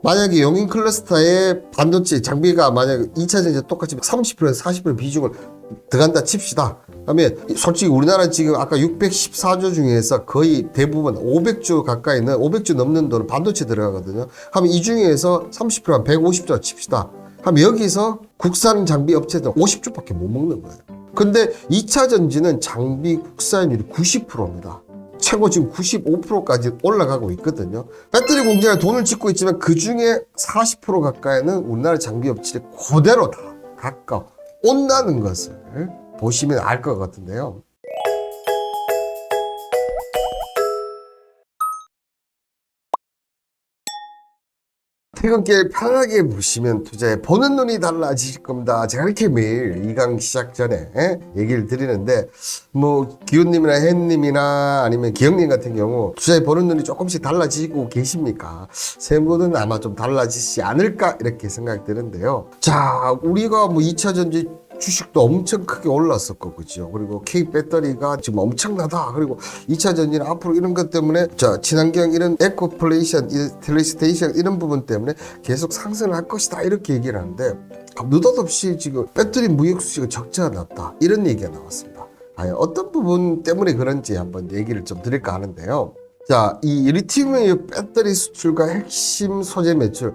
만약에 용인 클러스터의 반도체 장비가 만약에 2차 전지 똑같이 30%에서 40% 비중을 들어간다 칩시다. 그러면 솔직히 우리나라 지금 아까 614조 중에서 거의 대부분 500조 가까이는 500조 넘는 돈은 반도체 들어가거든요. 하면 이 중에서 30%한 150조 칩시다. 하면 여기서 국산 장비 업체들 50조밖에 못 먹는 거예요. 근데 2차 전지는 장비 국산율이 90%입니다. 최고 지금 95%까지 올라가고 있거든요. 배터리 공장에 돈을 짓고 있지만 그 중에 40% 가까이는 우리나라 장비 업체들이 그대로 다 가까워 온다는 것을 보시면 알 것 같은데요. 퇴근길 편하게 보시면 투자에 보는 눈이 달라지실 겁니다. 제가 이렇게 매일 2강 시작 전에 얘기를 드리는데 뭐 기훈님이나 혜님이나 아니면 기영님 같은 경우 투자에 보는 눈이 조금씩 달라지고 계십니까? 세모는 아마 좀 달라지지 않을까 이렇게 생각이 드는데요. 자, 우리가 뭐 2차 전지 주식도 엄청 크게 올랐었고, 그죠? 그리고 K 배터리가 지금 엄청나다. 그리고 2차 전지는 앞으로 이런 것 때문에, 친환경 이런 에코플레이션, 텔레스테이션 이런 부분 때문에 계속 상승을 할 것이다. 이렇게 얘기를 하는데, 느닷없이 지금 배터리 무역 수지가 적자가 났다. 이런 얘기가 나왔습니다. 어떤 부분 때문에 그런지 한번 얘기를 좀 드릴까 하는데요. 자, 이 리튬 배터리 수출과 핵심 소재 매출.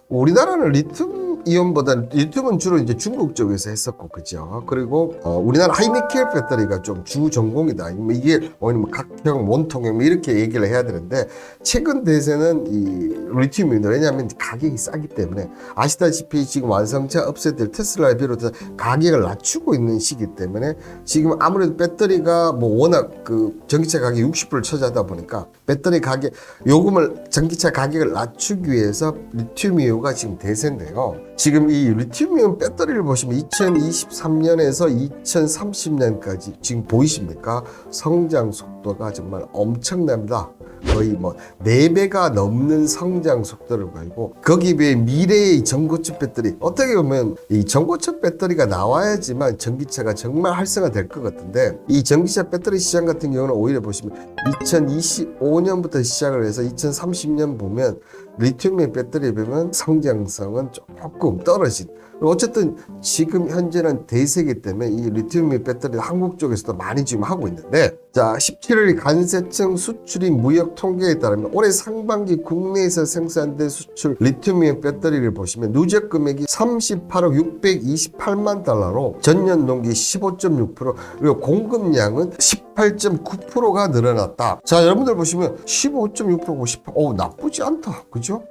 우리나라는 리튬이온보다는 리튬은 주로 이제 중국 쪽에서 했었고, 그죠? 그리고, 우리나라 하이니켈 배터리가 좀 주 전공이다. 이게, 뭐 각형, 원통형, 이렇게 얘기를 해야 되는데, 최근 대세는 이 리튬입니다. 왜냐하면 가격이 싸기 때문에, 아시다시피 지금 완성차 업체들 테슬라에 비롯해서 가격을 낮추고 있는 시기 때문에, 지금 아무래도 배터리가 뭐 워낙 그 전기차 가격이 60%를 차지하다 보니까, 배터리 가격, 요금을, 전기차 가격을 낮추기 위해서 리튬이온가 지금 대세인데요. 지금 이 리튬이온 배터리를 보시면 2023년에서 2030년까지 지금 보이십니까? 성장 속도가 정말 엄청납니다. 거의 뭐 4배가 넘는 성장 속도를 보이고 거기에 비해 미래의 전고체 배터리 어떻게 보면 이 전고체 배터리가 나와야지만 전기차가 정말 활성화될 것 같은데 이 전기차 배터리 시장 같은 경우는 오히려 보시면 2025년부터 시작을 해서 2030년 보면 리튬의 배터리에 보면 성장성은 조금 떨어진 어쨌든 지금 현재는 대세이기 때문에 이 리튬의 배터리 한국 쪽에서도 많이 지금 하고 있는데 자 17일 관세청 수출입 무역 통계에 따르면 올해 상반기 국내에서 생산된 수출 리튬이온 배터리를 보시면 누적 금액이 38억 628만 달러로 전년 동기 15.6% 그리고 공급량은 18.9%가 늘어났다. 자 여러분들 보시면 15.6%고 18 나쁘지 않다. 그죠?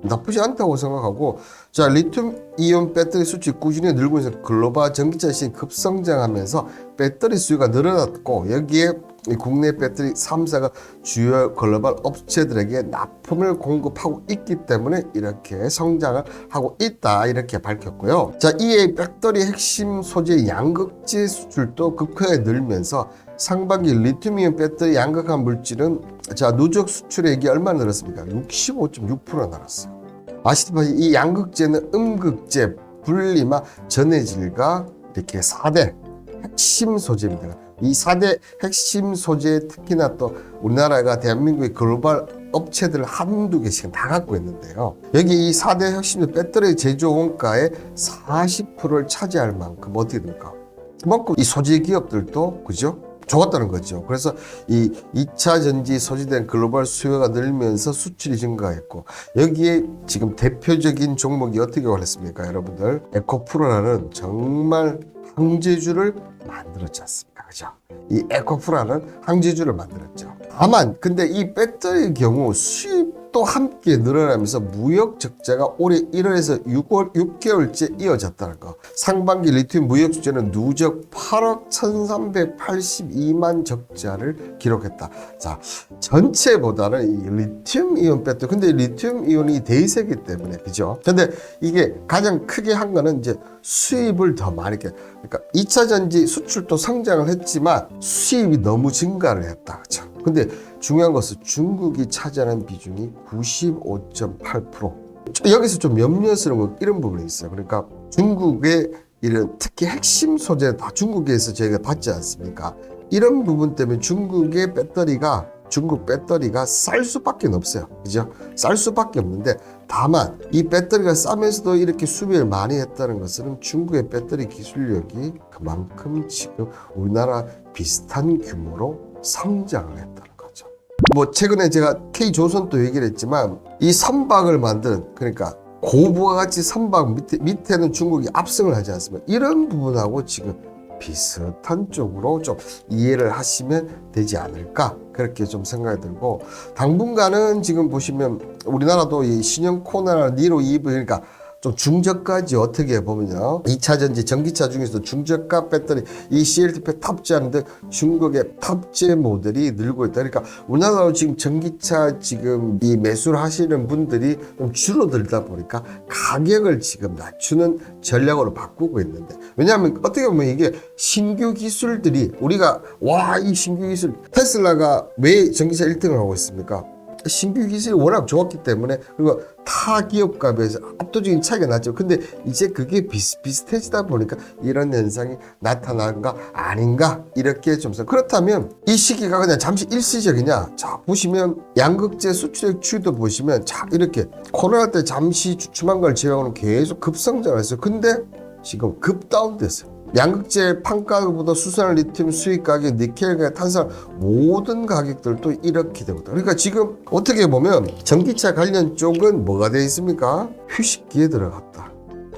나쁘지 않다고 생각하고 자 리튬이온 배터리 수출이 꾸준히 늘고 있는 글로벌 전기차 시장이 급성장하면서 배터리 수요가 늘어났고 여기에 국내 배터리 3사가 주요 글로벌 업체들에게 납품을 공급하고 있기 때문에 이렇게 성장을 하고 있다 이렇게 밝혔고요. 자 이에 배터리 핵심 소재 양극재 수출도 급하게 늘면서 상반기 리튬이온 배터리 양극화 물질은 자 누적 수출액이 얼마나 늘었습니까? 65.6% 늘었어요. 아시다시피 이 양극재는 음극재, 분리막, 전해질과 이렇게 4대 핵심 소재입니다. 이 4대 핵심 소재 특히나 또 우리나라가 대한민국의 글로벌 업체들 한두 개씩은 다 갖고 있는데요. 여기 이 4대 핵심 배터리 제조 원가의 40%를 차지할 만큼 어떻게 됩니까? 그만큼 이 소재 기업들도 그죠? 좋았다는 거죠. 그래서 이 2차 전지 소지된 글로벌 수요가 늘면서 수출이 증가했고 여기에 지금 대표적인 종목이 어떻게 걸렸습니까? 여러분들 에코프로라는 정말 항제주를 만들었지 않습니까? 그죠? 이 에코프로라는 항제주를 만들었죠. 다만 근데 이 배터리의 경우 수입도 함께 늘어나면서 무역 적자가 올해 1월에서 6개월째 이어졌다는 거. 상반기 리튬 무역 수지는 누적 8억 1382만 적자를 기록했다. 자, 전체보다는 이 리튬 이온 배터리. 근데 리튬 이온이 대세이기 때문에 그죠? 근데 이게 가장 크게 한 거는 이제 수입을 더 많이 그러니까 2차 전지 수출도 성장을 했지만 수입이 너무 증가를 했다. 그죠? 근데 중요한 것은 중국이 차지하는 비중이 95.8%. 여기서 좀 염려스러운 건 이런 부분이 있어요. 그러니까 중국의 이런 특히 핵심 소재 다 중국에서 저희가 받지 않습니까? 이런 부분 때문에 중국의 배터리가 중국 배터리가 쌀 수밖에 없어요. 그죠? 쌀 수밖에 없는데 다만 이 배터리가 싸면서도 이렇게 수비를 많이 했다는 것은 중국의 배터리 기술력이 그만큼 지금 우리나라 비슷한 규모로 성장을 했다는 거죠. 뭐 최근에 제가 K조선도 얘기를 했지만 이 선박을 만드는 그러니까 고부가 가치 선박 밑에는 중국이 압승을 하지 않습니까? 이런 부분하고 지금 비슷한 쪽으로 좀 이해를 하시면 되지 않을까 그렇게 좀 생각이 들고 당분간은 지금 보시면 우리나라도 이 신형 코나나 니로 EV 그러니까 좀 중저가지 어떻게 보면요 2차전지 전기차 중에서도 중저가 배터리 이 CLTP 탑재하는데 중국의 탑재 모델이 늘고 있다. 그러니까 우리나라도 지금 전기차 지금 이 매수를 하시는 분들이 좀 줄어들다 보니까 가격을 지금 낮추는 전략으로 바꾸고 있는데 왜냐하면 어떻게 보면 이게 신규 기술들이 우리가 와 이 신규 기술 테슬라가 왜 전기차 1등을 하고 있습니까? 신규 기술이 워낙 좋았기 때문에 그리고 타 기업과 비해서 압도적인 차이가 났죠. 근데 이제 그게 비슷비슷해지다 보니까 이런 현상이 나타난가 아닌가 이렇게 좀 그렇다면 이 시기가 그냥 잠시 일시적이냐? 자 보시면 양극재 수출액 추이도 보시면 자 이렇게 코로나 때 잠시 주춤한 걸 제외하고는 계속 급성장을 했어요. 근데 지금 급다운됐어요. 양극재 판가보다 수산화 리튬 수입 가격, 니켈 가격, 탄산 모든 가격들도 이렇게 되거든요. 그러니까 지금 어떻게 보면 전기차 관련 쪽은 뭐가 되어 있습니까? 휴식기에 들어갔다.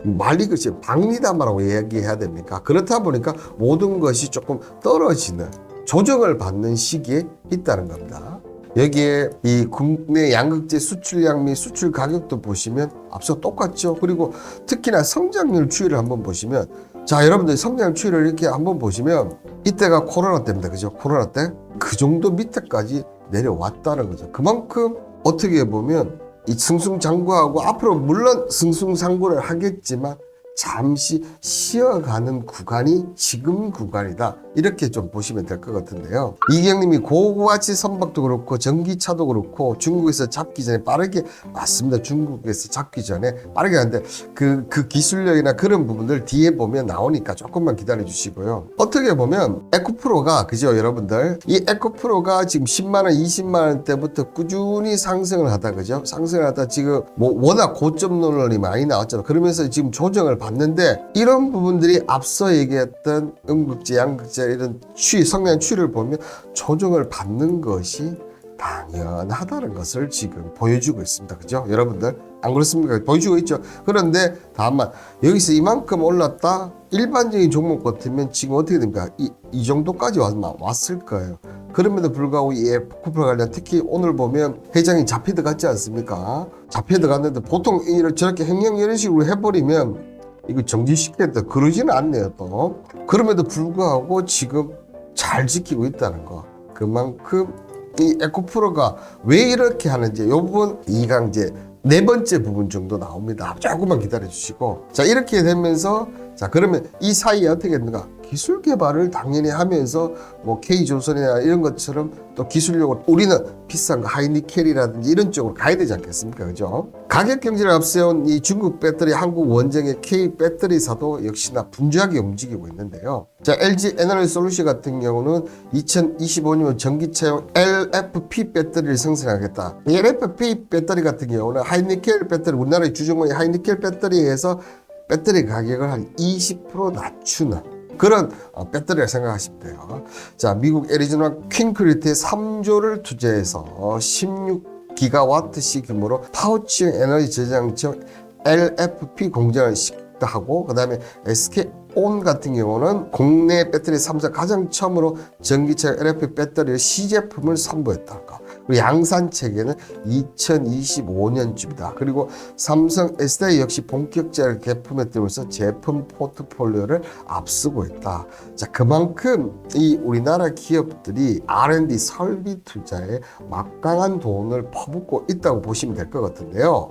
말리 그치 박리담이라고 이야기해야 됩니까? 그렇다 보니까 모든 것이 조금 떨어지는 조정을 받는 시기에 있다는 겁니다. 여기에 이 국내 양극재 수출량 및 수출 가격도 보시면 앞서 똑같죠. 그리고 특히나 성장률 추이를 한번 보시면 자 여러분들 성장 추이를 이렇게 한번 보시면 이때가 코로나 때입니다. 그죠? 코로나 때 그 정도 밑에까지 내려왔다는 거죠. 그만큼 어떻게 보면 이 승승장구하고 앞으로 물론 승승장구를 하겠지만 잠시 쉬어가는 구간이 지금 구간이다. 이렇게 좀 보시면 될 것 같은데요. 이경님이 고가치 선박도 그렇고 전기차도 그렇고 중국에서 잡기 전에 빠르게 맞습니다. 중국에서 잡기 전에 빠르게 하는데 그 기술력이나 그런 부분들 뒤에 보면 나오니까 조금만 기다려 주시고요. 어떻게 보면 에코프로가 그죠 여러분들 이 에코프로가 지금 10만원 20만원 대부터 꾸준히 상승을 하다 그죠 상승을 하다 지금 뭐 워낙 고점 논란이 많이 나왔잖아요. 그러면서 지금 조정을 받는데 이런 부분들이 앞서 얘기했던 음극재 양극재 이런 성장 추이를 보면 조정을 받는 것이 당연하다는 것을 지금 보여주고 있습니다. 그죠? 여러분들 안 그렇습니까? 보여주고 있죠. 그런데 다만 여기서 이만큼 올랐다 일반적인 종목 같으면 지금 어떻게 됩니까? 이 정도까지 왔을 거예요. 그럼에도 불구하고 이 에코프로 관련 특히 오늘 보면 회장이 잡혀 들어갔지 않습니까? 잡혀 들어갔는데 보통 저렇게 행령 이런 식으로 해버리면 이거 정지시키겠다 그러지는 않네요. 또 그럼에도 불구하고 지금 잘 지키고 있다는 거 그만큼 이 에코프로가 왜 이렇게 하는지 이 부분 이강재 네 번째 부분 정도 나옵니다. 조금만 기다려 주시고 자 이렇게 되면서 자 그러면 이 사이에 어떻게 됐는가 기술 개발을 당연히 하면서 뭐 K조선이나 이런 것처럼 또 기술력을 우리는 비싼 거 하이니켈이라든지 이런 쪽으로 가야 되지 않겠습니까? 그죠? 가격 경제를 앞세운 이 중국 배터리 한국 원정의 K 배터리사도 역시나 분주하게 움직이고 있는데요. 자, LG 에너지 솔루션 같은 경우는 2025년 전기차용 LFP 배터리를 생산하겠다. 이 LFP 배터리 같은 경우는 하이니켈 배터리 우리나라의 주종의 하이니켈 배터리에서 배터리 가격을 한 20% 낮추는 그런 배터리를 생각하시면 돼요. 자, 미국 애리조나 퀸크리트에 3조를 투자해서 16기가와트시 규모로 파우치형 에너지 저장청 LFP 공장을 하고 그다음에 SK온 같은 경우는 국내 배터리 3사 가장 처음으로 전기차 LFP 배터리 시제품을 선보였다. 그리고 양산 체계는 2025년쯤이다. 그리고 삼성 SDI 역시 본격적인 개품에 들면서 제품 포트폴리오를 앞서고 있다. 자, 그만큼 이 우리나라 기업들이 R&D 설비 투자에 막강한 돈을 퍼붓고 있다고 보시면 될 것 같은데요.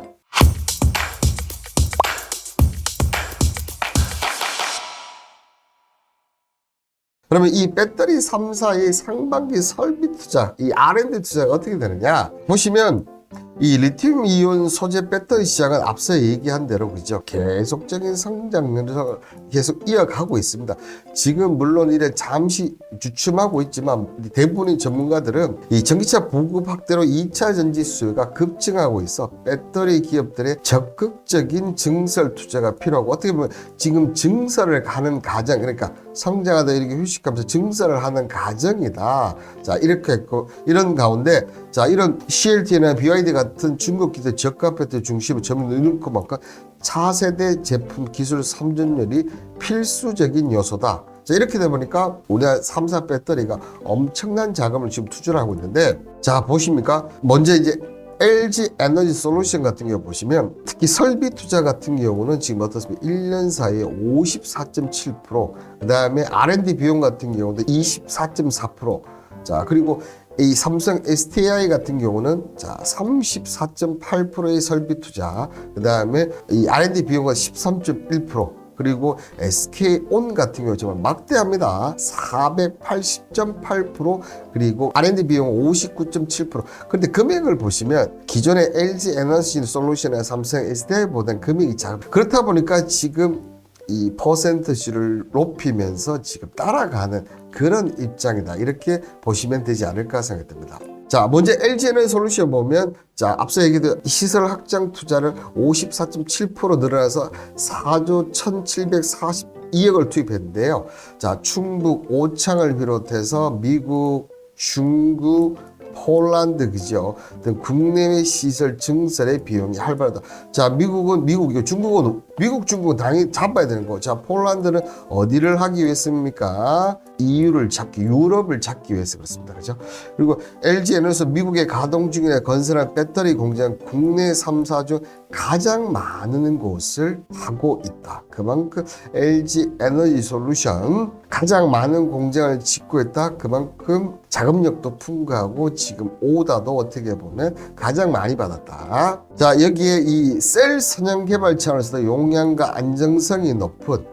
그러면 이 배터리 3사의 상반기 설비 투자, 이 R&D 투자가 어떻게 되느냐? 보시면 이 리튬 이온 소재 배터리 시장은 앞서 얘기한 대로 그죠, 계속적인 성장을 계속 이어가고 있습니다. 지금 물론 이래 잠시 주춤하고 있지만 대부분의 전문가들은 이 전기차 보급 확대로 2차 전지 수요가 급증하고 있어 배터리 기업들의 적극적인 증설 투자가 필요하고, 어떻게 보면 지금 증설을 가는 과정, 그러니까 성장하다 이렇게 휴식하면서 증설을 하는 과정이다. 자, 이렇게 했고, 이런 가운데 자, 이런 CLT나 BYD 같은 중국 기술 저가 배터리 중심으로 점을 넣고 만큼 차세대 제품 기술 선전율이 필수적인 요소다. 자, 이렇게 되다 보니까 우리나라 3사 배터리가 엄청난 자금을 지금 투자를 하고 있는데, 자, 보십니까? 먼저 이제 LG 에너지 솔루션 같은 경우 보시면 특히 설비 투자 같은 경우는 지금 어떻습니까? 1년 사이에 54.7%, 그 다음에 R&D 비용 같은 경우도 24.4%, 자, 그리고 이 삼성 SDI 같은 경우는 자 34.8%의 설비 투자, 그 다음에 이 R&D 비용은 13.1%, 그리고 SK온 같은 경우 정말 막대합니다. 480.8%, 그리고 R&D 비용 59.7%. 그런데 금액을 보시면 기존의 LG 에너지 솔루션이나 삼성 SDI보다는 금액이 작아. 그렇다 보니까 지금 이 퍼센트지를 높이면서 지금 따라가는 그런 입장이다. 이렇게 보시면 되지 않을까 생각됩니다. 자, 먼저 LG에너지 솔루션 보면, 자, 앞서 얘기했던 시설 확장 투자를 54.7% 늘어나서 4조 1,742억을 투입했는데요. 자, 충북 오창을 비롯해서 미국, 중국, 폴란드, 그죠? 등 국내외 시설 증설의 비용이 활발하다. 자, 미국은 미국이고 중국은 중국은 당연히 잡아야 되는 거. 자, 폴란드는 어디를 하기 위해서입니까? EU를 잡기, 유럽을 잡기 위해서 그렇습니다. 그죠? 그리고 LG에너지 미국에 가동 중이나 건설한 배터리 공장 국내 3사 중 가장 많은 곳을 하고 있다. 그만큼 LG 에너지 솔루션 가장 많은 공장을 짓고 있다. 그만큼 자금력도 풍부하고 지금 오다도 어떻게 보면 가장 많이 받았다. 자, 여기에 이 셀 선형 개발 차원에서도 용량과 안정성이 높은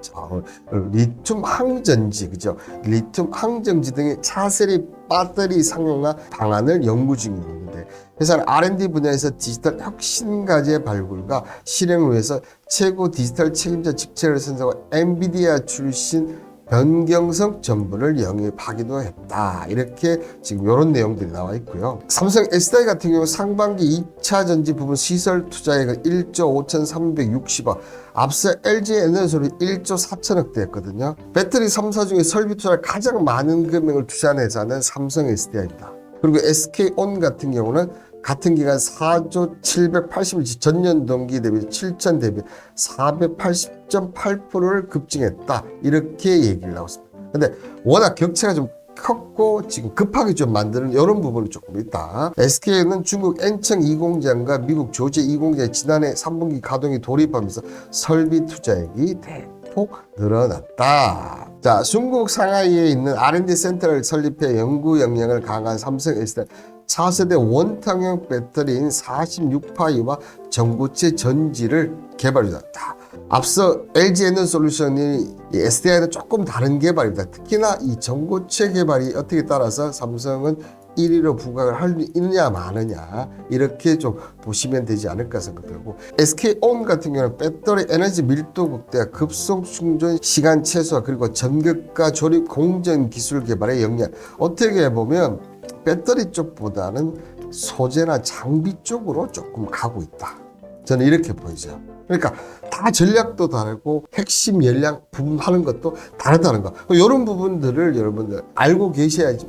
리튬 항전지, 그죠? 리튬 항전지 등의 차세대 배터리 상용화 방안을 연구 중인데, 회사는 R&D 분야에서 디지털 혁신가제 발굴과 실행을 위해서 최고 디지털 책임자 직책을 선정한 엔비디아 출신 변경석 전문을 영입하기도 했다. 이렇게 지금 이런 내용들이 나와 있고요. 삼성 SDI 같은 경우 상반기 2차 전지 부분 시설 투자액은 1조 5,360억, 앞서 LG 에너지솔이 1조 4천억대였거든요. 배터리 3사 중에 설비 투자를 가장 많은 금액을 투자한 회사는 삼성 SDI입니다. 그리고 SK온 같은 경우는 같은 기간 4조 780일 전년 동기 대비 7천 대비 480.8%를 급증했다. 이렇게 얘기를 하고 있습니다. 근데 워낙 격차가 좀 컸고 지금 급하게 좀 만드는 이런 부분이 조금 있다. SK는 중국 엔청 2공장과 미국 조제 2공장의 지난해 3분기 가동이 돌입하면서 설비 투자액이 대폭 늘어났다. 자, 중국 상하이에 있는 R&D 센터를 설립해 연구 역량을 강화한 삼성 SDI 차세대 원탕형 배터리인 46파이와 전고체 전지를 개발했다. 앞서 LG 에너지 솔루션이 SDI는 조금 다른 개발입니다. 특히나 이 전고체 개발이 어떻게 따라서 삼성은 1위로 부각을 할 있느냐 마느냐, 이렇게 좀 보시면 되지 않을까 생각되고, SK온 같은 경우는 배터리 에너지 밀도 극대화, 급속 충전 시간 최소화, 그리고 전극과 조립 공정 기술 개발의 역량, 어떻게 보면 배터리 쪽보다는 소재나 장비 쪽으로 조금 가고 있다. 저는 이렇게 보이죠. 그러니까 다 전략도 다르고 핵심 전략 부분 하는 것도 다르다는 거. 이런 부분들을 여러분들 알고 계셔야지.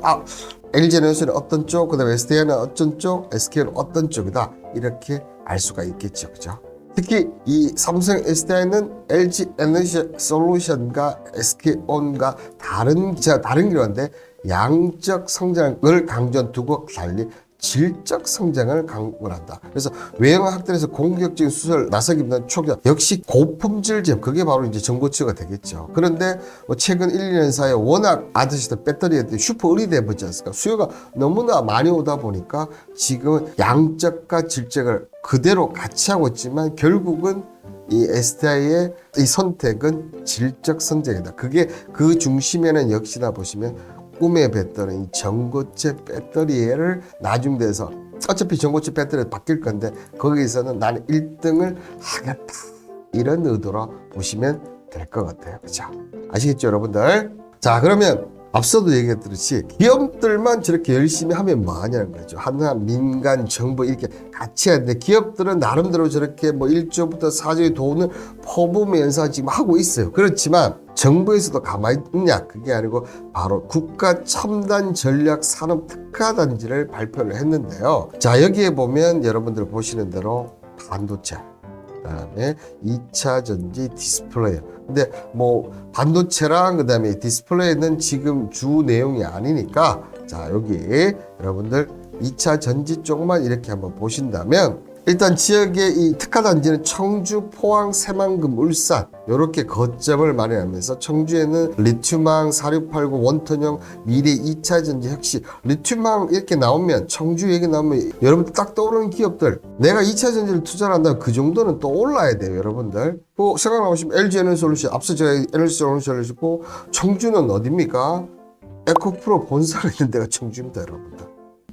LG에너지는 어떤 쪽, 그다음에 SDI는 어떤 쪽, SK는 어떤 쪽이다. 이렇게 알 수가 있겠죠. 그죠? 특히 이 삼성 SDI는 LG 에너지 솔루션과 SK온과 다른 기관인데 양적 성장을 강조한 두고 달리 질적 성장을 강조한다. 그래서 외형 확대에서 공격적인 수설 나서기보다는 초기화, 역시 고품질 제품, 그게 바로 이제 전고체가 되겠죠. 그런데 최근 1, 2년 사이에 워낙 아시다시피 배터리에 슈퍼 의리돼 보지 않습니까? 수요가 너무나 많이 오다 보니까 지금 양적과 질적을 그대로 같이 하고 있지만 결국은 이 SDI의 이 선택은 질적 성장이다. 그게 그 중심에는 역시나 보시면 꿈의 배터리, 전고체 배터리를 나중돼서 어차피 전고체 배터리 바뀔 건데 거기서는 나는 1등을 하겠다 이런 의도로 보시면 될 것 같아요. 그죠? 아시겠죠 여러분들? 자 그러면 앞서도 얘기했듯이 기업들만 저렇게 열심히 하면 뭐 하냐는 거죠. 하나 민간 정부 이렇게 같이 해야 되는데 기업들은 나름대로 저렇게 뭐 1조부터 4조의 돈을 퍼부으면서 지금 하고 있어요. 그렇지만 정부에서도 가만히 있냐 그게 아니고 바로 국가 첨단 전략 산업 특화 단지를 발표를 했는데요. 자 여기에 보면 여러분들 보시는 대로 반도체 그다음에 2차 전지 디스플레이. 근데 뭐 반도체랑 그다음에 디스플레이는 지금 주 내용이 아니니까 자 여기 여러분들 2차 전지 쪽만 이렇게 한번 보신다면 일단 지역의 이 특화단지는 청주, 포항, 새만금, 울산 이렇게 거점을 마련하면서 청주에는 리튬항, 4689, 원턴형, 미래 2차 전지 혁신 리튬항 이렇게 나오면 청주 얘기 나오면 여러분들 딱 떠오르는 기업들 내가 2차 전지를 투자를 한다면 그 정도는 또 올라야 돼요 여러분들. 뭐 생각나오시면 LG 에너지솔루션 앞서 제가 에너지솔루션을 했고 청주는 어딥니까? 에코프로 본사가 있는 데가 청주입니다 여러분들.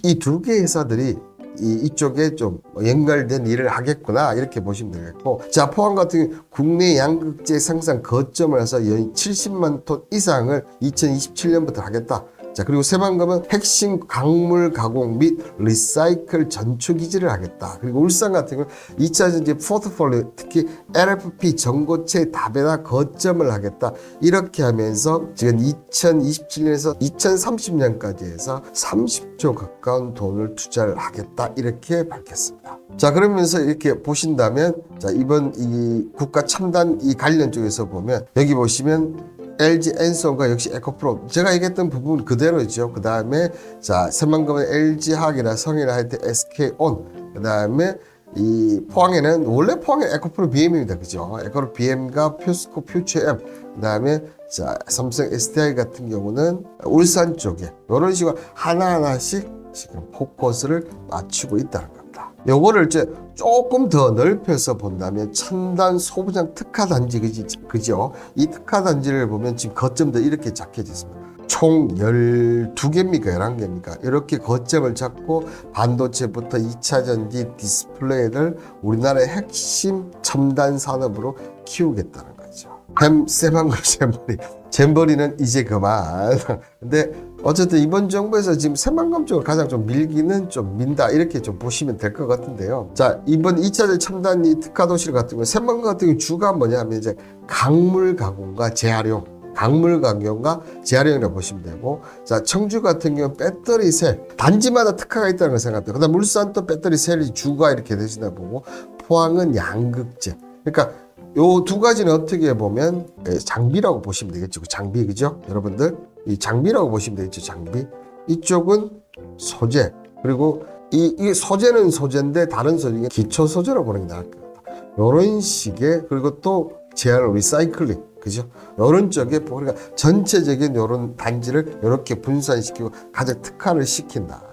이 두 개 회사들이 이쪽에 좀 연결된 일을 하겠구나 이렇게 보시면 되겠고 자 포항 같은 경우 국내 양극재 생산 거점을 해서 70만 톤 이상을 2027년부터 하겠다. 자 그리고 새만금은 핵심 광물 가공 및 리사이클 전초 기지를 하겠다. 그리고 울산 같은 경우 2차 전지 포트폴리오 특히 LFP 전고체 다변화 거점을 하겠다. 이렇게 하면서 지금 2027년에서 2030년까지 해서 30조 가까운 돈을 투자를 하겠다. 이렇게 밝혔습니다. 자 그러면서 이렇게 보신다면 자 이번 이 국가 첨단 이 관련 쪽에서 보면 여기 보시면 LG 엔솔과 역시 에코프로 제가 얘기했던 부분 그대로죠. 그 다음에 자 새만금은 LG화학이나 성이나 하여튼 SK온 그 다음에 이 포항에는 원래 포항에 에코프로 BM입니다. 그죠? 에코프로 BM과 표스코 퓨처엠 그 다음에 자 삼성 SDI 같은 경우는 울산 쪽에 이런 식으로 하나하나씩 지금 포커스를 맞추고 있다는 겁니다. 요거를 이제 조금 더 넓혀서 본다면 첨단 소부장 특화 단지 그죠? 이 특화 단지를 보면 지금 거점도 이렇게 작혀졌습니다. 총 12개입니까? 11개입니까? 이렇게 거점을 잡고 반도체부터 2차 전지 디스플레이를 우리나라의 핵심 첨단 산업으로 키우겠다는 거죠. 쌤한글 잼버리는 이제 그만. 근데 어쨌든 이번 정부에서 지금 새만금 쪽을 가장 좀 밀기는 좀 민다 이렇게 좀 보시면 될 것 같은데요. 자 이번 2차전 첨단 이 특화 도시 같은 경우 새만금 같은 경우 주가 뭐냐면 이제 강물 가공과 재활용, 강물 가공과 재활용이라고 보시면 되고 자 청주 같은 경우 배터리 셀 단지마다 특화가 있다는 걸 생각합니다. 그다음 울산 또 배터리 셀이 주가 이렇게 되시나 보고 포항은 양극재. 그러니까 요 두 가지는 어떻게 보면 장비라고 보시면 되겠죠. 장비 그죠? 여러분들 이 장비라고 보시면 되겠죠. 장비 이쪽은 소재 그리고 이 소재는 소재인데 다른 소재는 기초 소재로 보는 게 나을 것 같다. 요런 식의 그리고 또 재활 리사이클링 그죠? 요런 쪽에 그러니까 전체적인 요런 단지를 이렇게 분산시키고 가장 특화를 시킨다.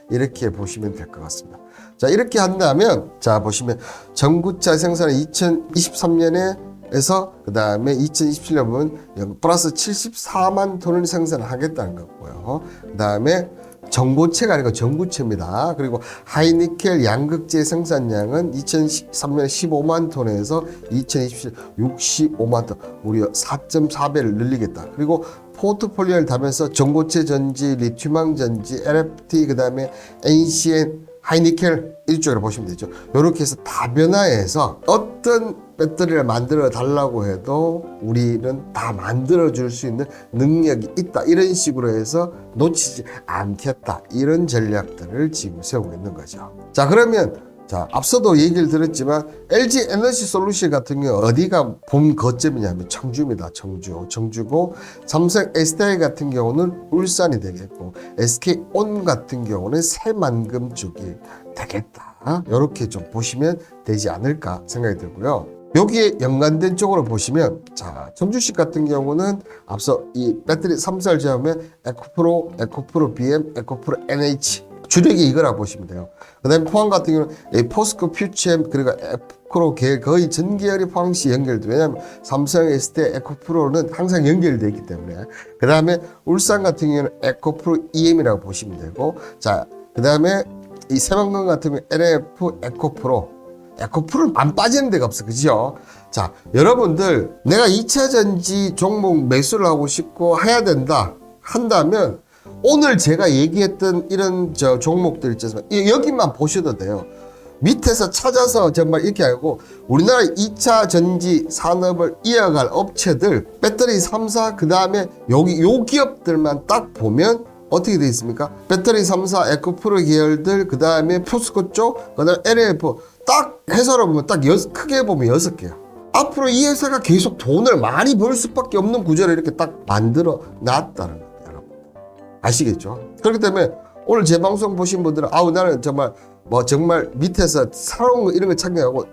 이렇게 보시면 될 것 같습니다. 자 이렇게 한다면 자 보시면 전구차 생산은 2023년에 에서 그 다음에 2027년 보면 플러스 74만 톤을 생산하겠다는 거고요. 그 다음에 전고체가 아니고 전구체입니다. 그리고 하이니켈 양극재 생산량은 2013년에 15만 톤에서 2027년 65만 톤, 무려 4.4배를 늘리겠다. 그리고 포트폴리오를 다면서 전고체 전지, 리튬항 전지, LFT, 그 다음에 NCN, 하이니켈 이쪽으로 보시면 되죠. 이렇게 해서 다변화해서 어떤 배터리를 만들어 달라고 해도 우리는 다 만들어 줄 수 있는 능력이 있다. 이런 식으로 해서 놓치지 않겠다. 이런 전략들을 지금 세우고 있는 거죠. 자 그러면 자 앞서도 얘기를 드렸지만 LG 에너지 솔루션 같은 경우 어디가 본 거점이냐면 청주입니다. 청주고 삼성 SDI 같은 경우는 울산이 되겠고 SK온 같은 경우는 새만금 쪽이 되겠다. 이렇게 좀 보시면 되지 않을까 생각이 들고요. 여기에 연관된 쪽으로 보시면 자 청주시 같은 경우는 앞서 이 배터리 3살 제하면 에코프로 BM, 에코프로 NH 주력이 이거라고 보시면 돼요. 그 다음에 포항 같은 경우는 포스코 퓨처엠 그리고 에코프로 계열 거의 전 계열이 포항시 연결돼. 왜냐하면 삼성 SDI 에코프로는 항상 연결되어 있기 때문에. 그 다음에 울산 같은 경우는 에코프로 EM이라고 보시면 되고 자 그 다음에 이 새만금 같은 경우 LF 에코프로는 안 빠지는 데가 없어. 그죠? 자, 여러분들 내가 2차 전지 종목 매수를 하고 싶고 해야 된다 한다면 오늘 제가 얘기했던 이런 종목들 있잖아요. 여기만 보셔도 돼요. 밑에서 찾아서 정말 이렇게 하고 우리나라 2차 전지 산업을 이어갈 업체들 배터리 3사 그 다음에 여기 요 기업들만 딱 보면 어떻게 되어 있습니까? 배터리 3사 에코프로 계열들 그 다음에 포스코 쪽 그 다음에 LF 딱 회사로 보면 딱 크게 보면 6개야. 앞으로 이 회사가 계속 돈을 많이 벌 수밖에 없는 구조를 이렇게 딱 만들어 놨다는 거예요, 여러분. 아시겠죠? 그렇기 때문에 오늘 제 방송 보신 분들은 아우 나는 정말 정말 밑에서 새로운 거 이런 걸 착용하고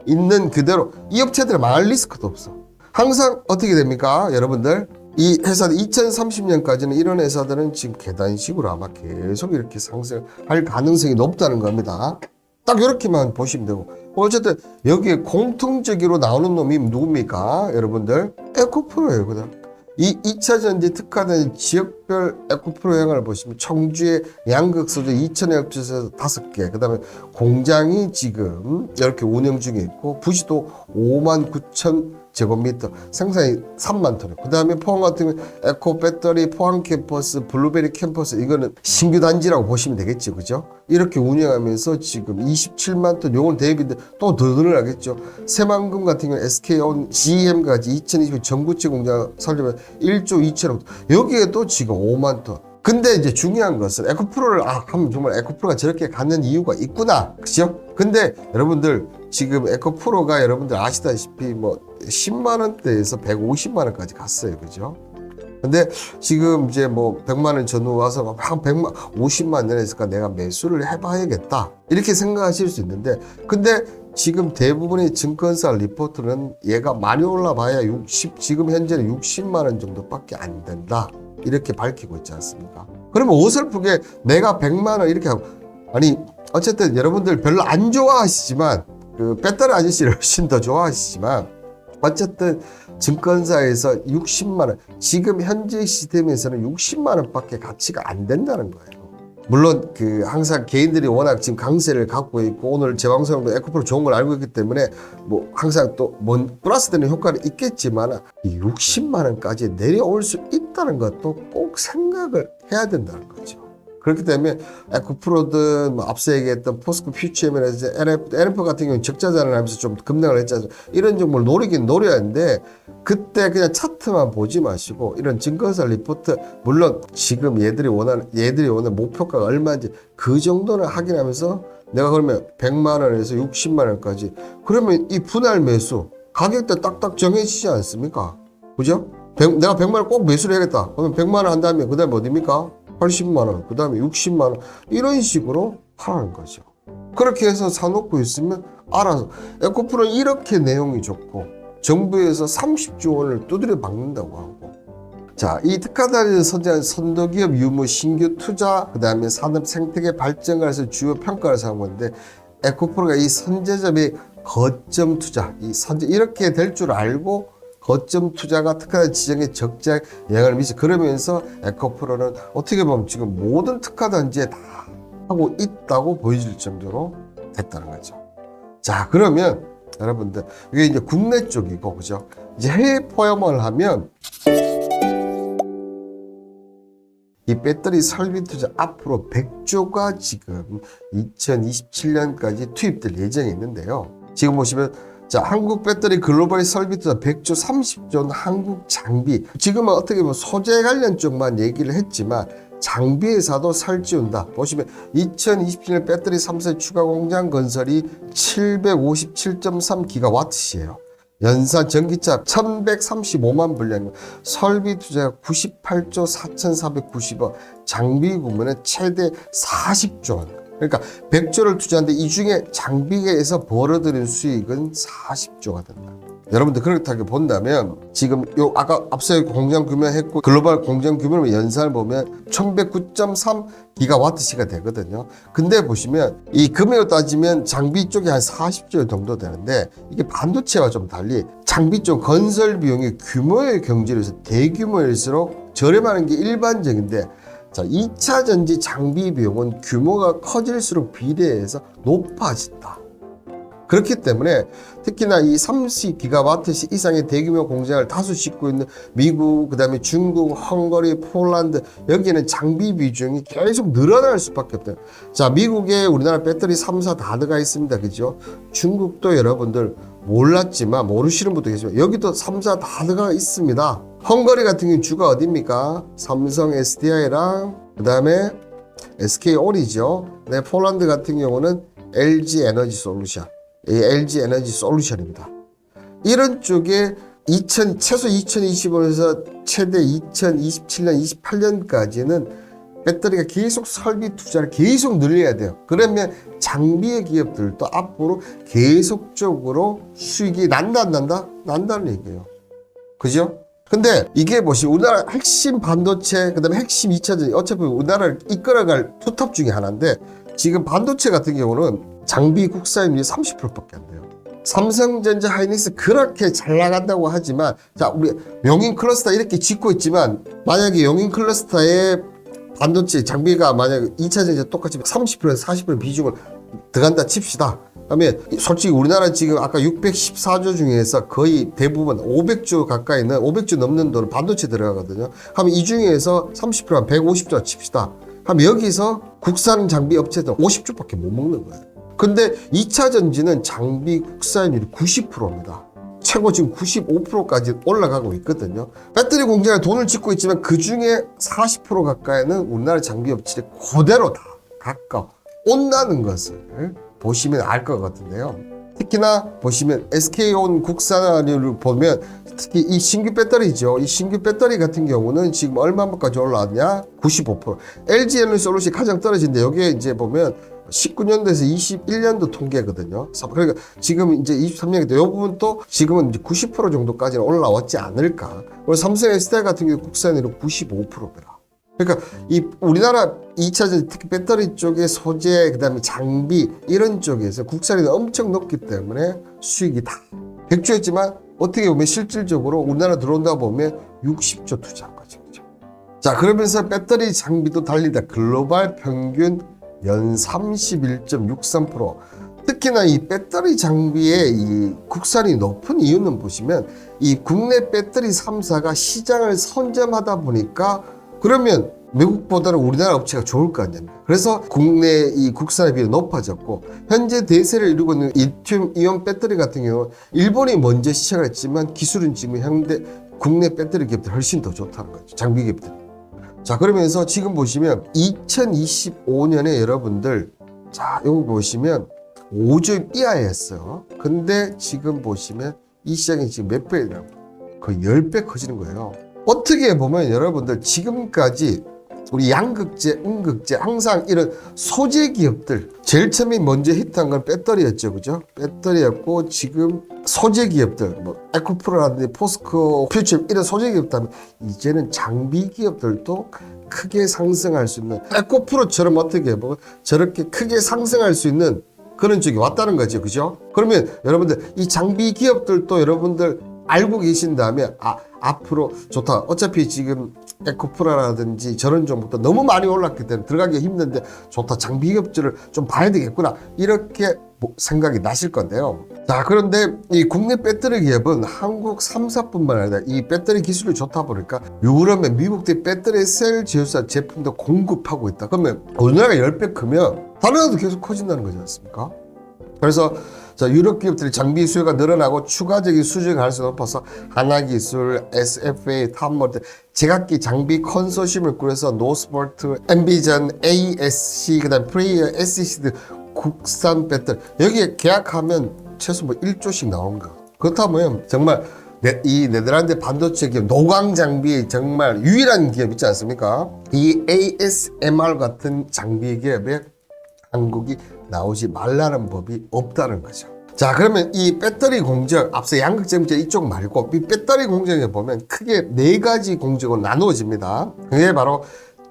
있는 그대로 이 업체들은 망할 리스크도 없어. 항상 어떻게 됩니까? 여러분들 이 회사들 2030년까지는 이런 회사들은 지금 계단식으로 아마 계속 이렇게 상승할 가능성이 높다는 겁니다. 딱 이렇게만 보시면 되고 어쨌든 여기에 공통적으로 나오는 놈이 누굽니까? 여러분들 에코프로예요. 그다음 이 2차 전지 특화된 지역별 에코프로 영향을 보시면 청주의 양극소재 2,000여 업체에서 5개, 그 다음에 공장이 지금 이렇게 운영 중에 있고 부지도 59,000 제곱미터, 생산이 3만 톤. 그 다음에 포항 같은 경우 에코 배터리 포항 캠퍼스, 블루베리 캠퍼스 이거는 신규 단지라고 보시면 되겠죠, 그죠? 이렇게 운영하면서 지금 27만 톤, 요건 대비인데 또 더 늘어나겠죠. 새만금 같은 경우 SK온, GM까지 2020 전구체 공장 설립한 1조 2천억. 여기에도 지금 5만 톤. 근데 이제 중요한 것은 에코프로를 하면 정말 에코프로가 저렇게 갖는 이유가 있구나, 그죠? 근데 여러분들 지금 에코프로가 여러분들 아시다시피 10만 원대에서 150만 원까지 갔어요, 그죠? 근데 지금 이제 100만 원 전후 와서 한 100만 50만 원에서 내가 매수를 해봐야겠다 이렇게 생각하실 수 있는데, 근데 지금 대부분의 증권사 리포트는 얘가 많이 올라봐야 지금 현재는 60만 원 정도밖에 안 된다 이렇게 밝히고 있지 않습니까? 그러면 어설프게 내가 100만 원 이렇게 하고, 아니 어쨌든 여러분들 별로 안 좋아하시지만 그 배터리 아저씨를 훨씬 더 좋아하시지만 어쨌든 증권사에서 60만 원, 지금 현재 시스템에서는 60만 원밖에 가치가 안 된다는 거예요. 물론 항상 개인들이 워낙 지금 강세를 갖고 있고 오늘 제 방송도 에코프로 좋은 걸 알고 있기 때문에 항상 또 플러스 되는 효과는 있겠지만 이 60만 원까지 내려올 수 있다는 것도 꼭 생각을 해야 된다는 거죠. 그렇기 때문에 에코프로든 앞서 얘기했던 포스코 퓨처엠이라든지 LF 같은 경우는 적자전환을 하면서 좀 급락을 했잖아요. 이런 종목을 노리긴 노려야 하는데 그때 그냥 차트만 보지 마시고 이런 증권사 리포트, 물론 지금 얘들이 원하는 목표가가 얼마인지 그 정도는 확인하면서 내가 그러면 100만 원에서 60만 원까지 그러면 이 분할 매수 가격대 딱딱 정해지지 않습니까? 그죠? 내가 100만 원 꼭 매수를 해야겠다. 그러면 100만 원 한 다음에 그 다음에 어디입니까? 80만 원, 그 다음에 60만 원 이런 식으로 하라는 거죠. 그렇게 해서 사놓고 있으면 알아서 에코프로는 이렇게 내용이 좋고 정부에서 30조 원을 두드려 박는다고 하고, 자, 이 특화단에서 선정한 선도기업 유무 신규 투자 그 다음에 산업 생태계 발전을 해서 주요 평가를 사는 건데 에코프로가 이 선제점의 거점 투자, 이렇게 될 줄 알고 거점 투자가 특화단 지정에 적자 영향을 미치. 그러면서 에코프로는 어떻게 보면 지금 모든 특화단지에 다 하고 있다고 보여질 정도로 됐다는 거죠. 자, 그러면 여러분들 이게 이제 국내 쪽이고, 그죠? 이제 해외 포함을 하면 이 배터리 설비 투자 앞으로 100조가 지금 2027년까지 투입될 예정이 있는데요. 지금 보시면 자, 한국 배터리 글로벌 설비 투자 100조 30조는 한국 장비. 지금은 어떻게 보면 소재 관련 쪽만 얘기를 했지만 장비 회사도 살찌운다. 보시면 2027년 배터리 3세 추가 공장 건설이 757.3 기가와트시예요. 연산 전기차 1135만 분량, 설비 투자가 98조 4,490억, 장비 구매는 최대 40조 원. 그러니까 100조를 투자하는데 이 중에 장비계에서 벌어들인 수익은 40조가 된다. 여러분들 그렇다고 본다면 지금 요 아까 앞서 공장 규모했고 글로벌 공장 규모를 연산을 보면 1109.3 기가와트시가 되거든요. 근데 보시면 이 금액을 따지면 장비 쪽이 한 40조 정도 되는데 이게 반도체와 좀 달리 장비 쪽 건설 비용이 규모의 경제로서 대규모일수록 저렴하는 게 일반적인데 자, 2차 전지 장비 비용은 규모가 커질수록 비례해서 높아진다. 그렇기 때문에 특히나 이 30기가와트 이상의 대규모 공장을 다수 짓고 있는 미국, 그다음에 중국, 헝가리, 폴란드, 여기는 장비 비중이 계속 늘어날 수밖에 없다. 자, 미국에 우리나라 배터리 3사 다 들어가 있습니다. 그죠? 중국도 여러분들 몰랐지만, 모르시는 분도 계시지만 여기도 3사 다 들어가 있습니다. 헝가리 같은 경우는 주가 어디입니까? 삼성 SDI랑 그다음에 SK온이죠. 네, 폴란드 같은 경우는 LG 에너지 솔루션. LG 에너지 솔루션입니다. 이런 쪽에 최소 2025년에서 최대 2027년, 28년까지는 배터리가 계속 설비 투자를 계속 늘려야 돼요. 그러면 장비의 기업들도 앞으로 계속적으로 수익이 난다, 안 난다? 난다는 얘기예요. 그죠? 근데 이게 우리나라 핵심 반도체, 그 다음에 핵심 2차전지, 어차피 우리나라를 이끌어갈 투톱 중에 하나인데, 지금 반도체 같은 경우는 장비 국산율이 30%밖에 안 돼요. 삼성전자, 하이닉스 그렇게 잘 나간다고 하지만, 자, 우리 용인 클러스터 이렇게 짓고 있지만, 만약에 용인 클러스터에 반도체 장비가 만약에 2차전지와 똑같이 30%에서 40% 비중을 들어간다 칩시다. 그러면 솔직히 우리나라 지금 아까 614조 중에서 거의 대부분 500조 가까이는 500조 넘는 돈은 반도체 들어가거든요. 하면 이 중에서 30%한 150조 칩시다. 하면 여기서 국산 장비 업체들 50조밖에 못 먹는 거예요. 근데 2차 전지는 장비 국산율이 90%입니다. 최고 지금 95%까지 올라가고 있거든요. 배터리 공장에 돈을 짓고 있지만 그 중에 40% 가까이는 우리나라 장비 업체들이 그대로 다 가까워 온다는 것을 보시면 알 것 같은데요. 특히나 보시면 SK온 국산화를 보면 특히 이 신규 배터리죠. 이 신규 배터리 같은 경우는 지금 얼마까지 올라왔냐? 95%. LG 에너지 솔루션이 가장 떨어진데 여기에 이제 보면 19년도에서 21년도 통계거든요. 그러니까 지금 이제 23년인데 이 부분 또 지금은 이제 90% 정도까지는 올라왔지 않을까. 그리고 삼성 SDI 같은 경우 국산으로 95%입니다. 그러니까 이 우리나라 2차전 특히 배터리 쪽의 소재, 그다음에 장비 이런 쪽에서 국산이 엄청 높기 때문에 수익이 다 백조였지만 어떻게 보면 실질적으로 우리나라 들어온다 보면 60조 투자한 거죠. 자, 그러면서 배터리 장비도 달리다 글로벌 평균 연 31.63%. 특히나 이 배터리 장비의 이 국산이 높은 이유는 보시면 이 국내 배터리 3사가 시장을 선점하다 보니까 그러면 미국보다는 우리나라 업체가 좋을 거 아닙니까? 그래서 국내 이 국산의 비율이 높아졌고, 현재 대세를 이루고 있는 리튬 이온 배터리 같은 경우 일본이 먼저 시작을 했지만 기술은 지금 현대 국내 배터리 기업들이 훨씬 더 좋다는 거죠. 장비 기업들이. 자, 그러면서 지금 보시면 2025년에 여러분들, 자, 여기 보시면 5조 이하였어요. 근데 지금 보시면 이 시장이 지금 몇 배냐고, 거의 10배 커지는 거예요. 어떻게 보면 여러분들 지금까지 우리 양극재, 음극재 항상 이런 소재 기업들 제일 처음에 먼저 히트한 건 배터리였죠, 그죠? 배터리였고 지금 소재 기업들 뭐 에코프로라든지 포스코, 퓨처 이런 소재 기업들 하면 이제는 장비 기업들도 크게 상승할 수 있는 에코프로처럼 어떻게 보면 저렇게 크게 상승할 수 있는 그런 쪽이 왔다는 거죠, 그죠? 그러면 여러분들 이 장비 기업들도 여러분들 알고 계신다면 앞으로 좋다. 어차피 지금 에코프라라든지 저런 종목도 너무 많이 올랐기 때문에 들어가기 힘든데 좋다. 장비 기업들을 좀 봐야 되겠구나. 이렇게 생각이 나실 건데요. 자, 그런데 이 국내 배터리 기업은 한국 3사뿐만 아니라 이 배터리 기술이 좋다 보니까 유럽의 미국의 배터리 셀 제조사 제품도 공급하고 있다. 그러면 우리나라가 10배 크면 다른 나라도 계속 커진다는 거지 않습니까? 그래서 자, 유럽 기업들이 장비 수요가 늘어나고 추가적인 수주가 가능성이 높아서 하나기술, SFA, 탑모드, 제각기 장비 컨소시엄을 꾸려서 노스볼트, 엠비전, ASC, 그다음 프레이어, SEC 등 국산 배터리 여기에 계약하면 최소 뭐 1조씩 나온 거. 그렇다면 정말 이 네덜란드 반도체 기업 노광 장비 정말 유일한 기업 있지 않습니까? 이 ASMR 같은 장비 기업에 한국이 나오지 말라는 법이 없다는 거죠. 자, 그러면 이 배터리 공정, 앞서 양극재문제 이쪽 말고 이 배터리 공정에 보면 크게 4가지 공정으로 나누어집니다. 그게 바로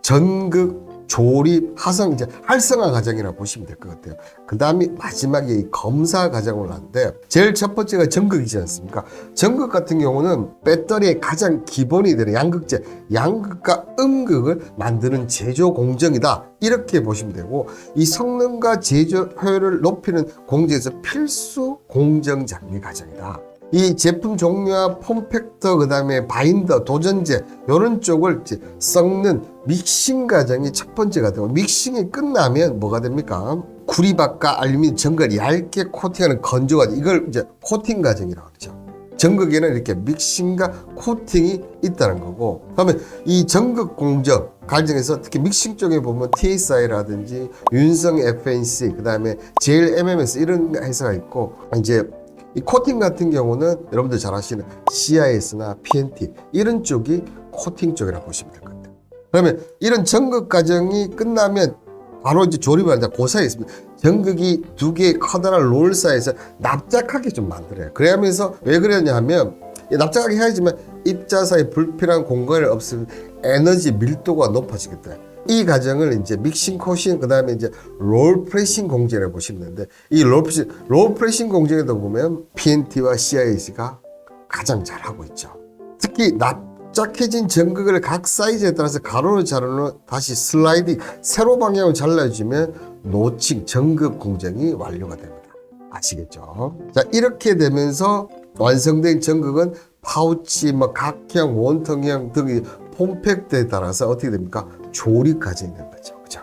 전극, 조립, 화성, 이제 활성화 과정이라고 보시면 될 것 같아요. 그 다음에 마지막에 이 검사 과정을 하는데, 제일 첫 번째가 전극이지 않습니까? 전극 같은 경우는 배터리의 가장 기본이 되는 양극재, 양극과 음극을 만드는 제조 공정이다. 이렇게 보시면 되고, 이 성능과 제조 효율을 높이는 공정에서 필수 공정 장비 과정이다. 이 제품 종류와 폼팩터, 그 다음에 바인더, 도전제 이런 쪽을 이제 섞는 믹싱 과정이 첫 번째가 되고, 믹싱이 끝나면 뭐가 됩니까? 구리박과 알루미늄 전극을 얇게 코팅하는 건조 과정, 이걸 이제 코팅 과정이라고 하죠. 전극에는 이렇게 믹싱과 코팅이 있다는 거고, 그다음에 이 전극 공정 과정에서 특히 믹싱 쪽에 보면 TSI라든지 윤성 FNC, 그 다음에 JLMMS 이런 회사가 있고, 이제 이 코팅 같은 경우는 여러분들 잘 아시는 CIS나 PNT 이런 쪽이 코팅 쪽이라고 보시면 될 것 같아요. 그러면 이런 전극 과정이 끝나면 바로 이제 조립을 하자. 그 사이에 있습니다. 전극이 두 개의 커다란 롤 사이에서 납작하게 좀 만들어요. 그러면서 왜 그러냐 하면, 납작하게 해야지만 입자사의 불필요한 공간을 없애면 에너지 밀도가 높아지겠다. 이 과정을 이제 믹싱 코팅, 그 다음에 이제 롤 프레싱 공정이라고 보시면 되는데, 이 롤 프레싱 공정에도 보면 PNT와 CIS가 가장 잘하고 있죠. 특히 납작해진 전극을 각 사이즈에 따라서 가로로 자르는 다시 슬라이딩, 세로 방향으로 잘라주면 노칭 전극 공정이 완료가 됩니다. 아시겠죠? 자, 이렇게 되면서 완성된 전극은 파우치, 각형, 원통형 등의 폼팩트에 따라서 어떻게 됩니까? 조립 과정이 되는 거죠. 그죠?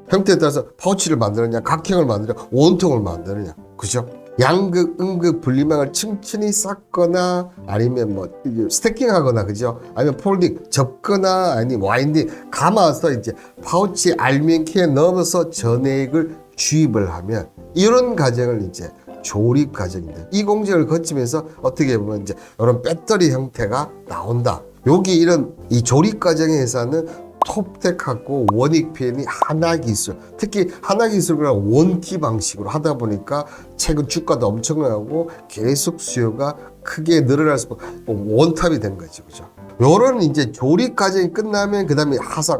형태에 따라서 파우치를 만드느냐, 각형을 만드느냐, 원통을 만드느냐. 그죠? 양극, 음극, 분리망을 층층이 쌓거나 아니면 스태킹 하거나, 그죠? 아니면 폴딩, 접거나 아니면 와인딩, 감아서 이제 파우치 알루미늄 캔에 넣어서 전액을 주입을 하면, 이런 과정을 이제 조립 과정인데, 이 공정을 거치면서 어떻게 보면 이제 이런 배터리 형태가 나온다. 여기 이런 이 조립 과정에서는 톱텍하고 원익PN이 하나기술, 특히 하나기술이랑 원키 방식으로 하다 보니까 최근 주가도 엄청나고 계속 수요가 크게 늘어날 수 있고 원탑이 된 거죠. 그죠? 요런 이제 조립 과정이 끝나면 그 다음에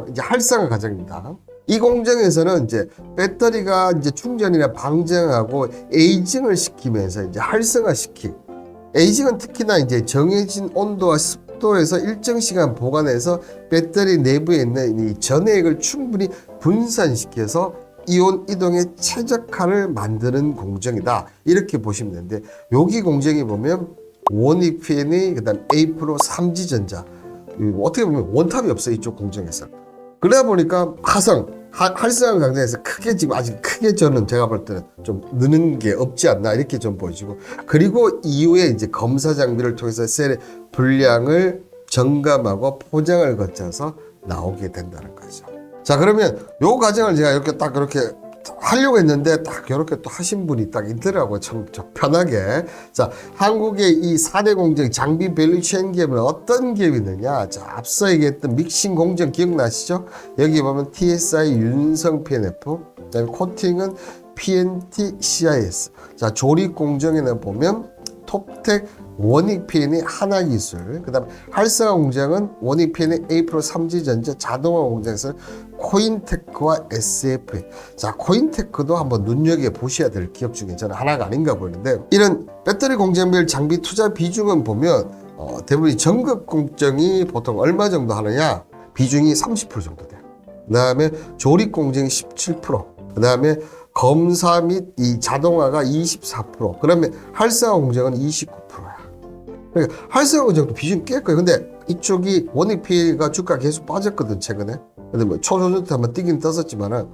이제 활성화 과정입니다. 이 공정에서는 이제 배터리가 이제 충전이나 방전하고 에이징을 시키면서 이제 활성화시키. 에이징은 특히나 이제 정해진 온도와 습도에서 일정 시간 보관해서 배터리 내부에 있는 이 전해액을 충분히 분산시켜서 이온 이동에 최적화를 만드는 공정이다. 이렇게 보시면 되는데, 여기 공정에 보면 원익PN이, 그다음 에이프로, 삼지전자, 어떻게 보면 원탑이 없어요. 이쪽 공정에서. 그러다 보니까 활성화 강장에서 크게 지금 아직 크게 저는 제가 볼 때는 좀 느는 게 없지 않나 이렇게 좀 보여지고, 그리고 이후에 이제 검사 장비를 통해서 셀의 분량을 점검하고 포장을 거쳐서 나오게 된다는 거죠. 자, 그러면 요 과정을 제가 이렇게 딱 그렇게 하려고 했는데 딱 이렇게 또 하신 분이 딱 있더라고요. 참 편하게. 자, 한국의 이 4대 공정 장비 밸류체인 기업은 어떤 기업이 있느냐? 자, 앞서 얘기했던 믹싱 공정 기억나시죠? 여기 보면 TSI, 윤성 PNF, 그다음에 코팅은 PNT, CIS. 자, 조립 공정에는 보면 톱텍, 원익PN이 하나기술, 그 다음에 활성화 공정은 원익PN이 에이프로, 삼지전자, 자동화 공정에서 코인테크와 SFA. 자, 코인테크도 한번 눈여겨보셔야 될 기업 중에 저는 하나가 아닌가 보이는데, 이런 배터리 공정별 장비 투자 비중은 보면 대부분 전극 공정이 보통 얼마 정도 하느냐? 비중이 30% 정도 돼요. 그 다음에 조립 공정이 17%, 그 다음에 검사 및 이 자동화가 24%, 그러면 활성화 공정은 29%야. 그러니까 활성화 공정도 비중이 꽤 커요. 근데 이쪽이 원익PN가 주가 계속 빠졌거든, 최근에. 근데 초저주트 한번 뛰긴 떴었지만은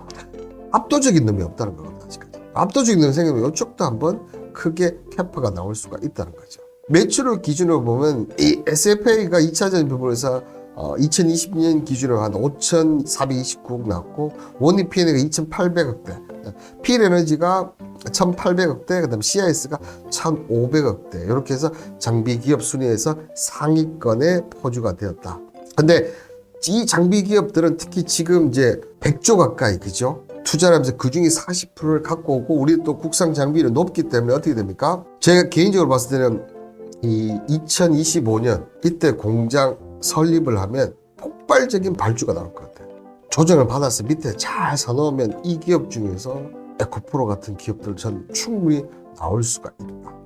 압도적인 놈이 없다는 거거든, 아직까지. 압도적인 놈이 생기면 이쪽도 한번 크게 캐파가 나올 수가 있다는 거죠. 매출을 기준으로 보면 이 SFA가 2차전 부분에서 2020년 기준으로 한 5,429억 나왔고, 원익PN가 2,800억대, 필에너지가 1,800억대, 그 다음 CIS가 1,500억대, 이렇게 해서 장비 기업 순위에서 상위권에 포주가 되었다. 근데 이 장비 기업들은 특히 지금 이제 100조 가까이, 그죠? 투자를 하면서 그 중에 40%를 갖고 오고, 우리 또 국산 장비는 높기 때문에 어떻게 됩니까? 제가 개인적으로 봤을 때는 이 2025년 이때 공장 설립을 하면 폭발적인 발주가 나올 것 같아요. 조정을 받아서 밑에 잘 사놓으면 이 기업 중에서 에코프로 같은 기업들 전 충분히 나올 수가 있다.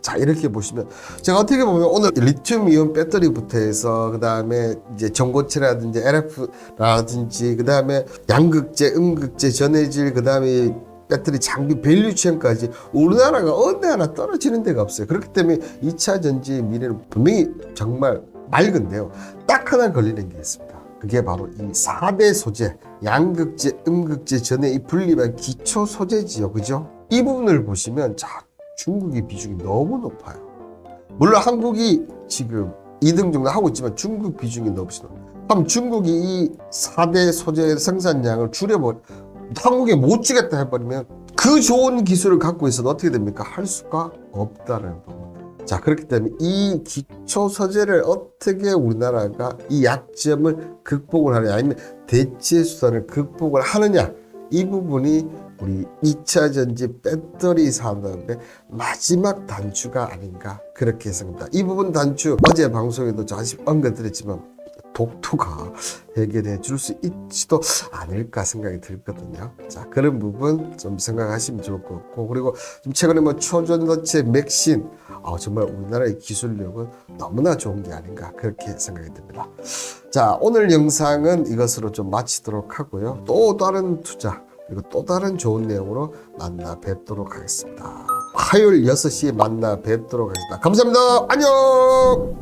자, 이렇게 보시면 제가 어떻게 보면 오늘 리튬이온 배터리부터 해서 그 다음에 이제 전고체라든지 LF라든지 그 다음에 양극재, 음극재, 전해질, 그 다음에 배터리 장비 밸류체인까지 우리나라가 어느 하나 떨어지는 데가 없어요. 그렇기 때문에 2차 전지의 미래는 분명히 정말 맑은데요. 딱 하나 걸리는 게 있습니다. 그게 바로 이 4대 소재, 양극재, 음극재, 전해 이 분리된 기초 소재지요. 그죠? 이 부분을 보시면 자, 중국의 비중이 너무 높아요. 물론 한국이 지금 2등 정도 하고 있지만 중국 비중이 너무 높아요. 그럼 중국이 이 4대 소재 생산량을 줄여버려 한국에 못 주겠다 해버리면 그 좋은 기술을 갖고 있어도 어떻게 됩니까? 할 수가 없다는 겁니다. 자, 그렇기 때문에 이 기초 소재를 어떻게 우리나라가 이 약점을 극복을 하느냐 아니면 대체 수단을 극복을 하느냐 이 부분이 우리 2차 전지 배터리 산업의 마지막 단추가 아닌가 그렇게 생각합니다. 이 부분 단추 어제 방송에도 잠시 언급드렸지만 독도가 해결해 줄 수 있지도 않을까 생각이 들거든요. 자, 그런 부분 좀 생각하시면 좋을 것 같고, 그리고 좀 최근에 뭐 초전도체 맥신, 정말 우리나라의 기술력은 너무나 좋은 게 아닌가 그렇게 생각이 듭니다. 자, 오늘 영상은 이것으로 좀 마치도록 하고요. 또 다른 투자 그리고 또 다른 좋은 내용으로 만나 뵙도록 하겠습니다. 화요일 6시에 만나 뵙도록 하겠습니다. 감사합니다. 안녕.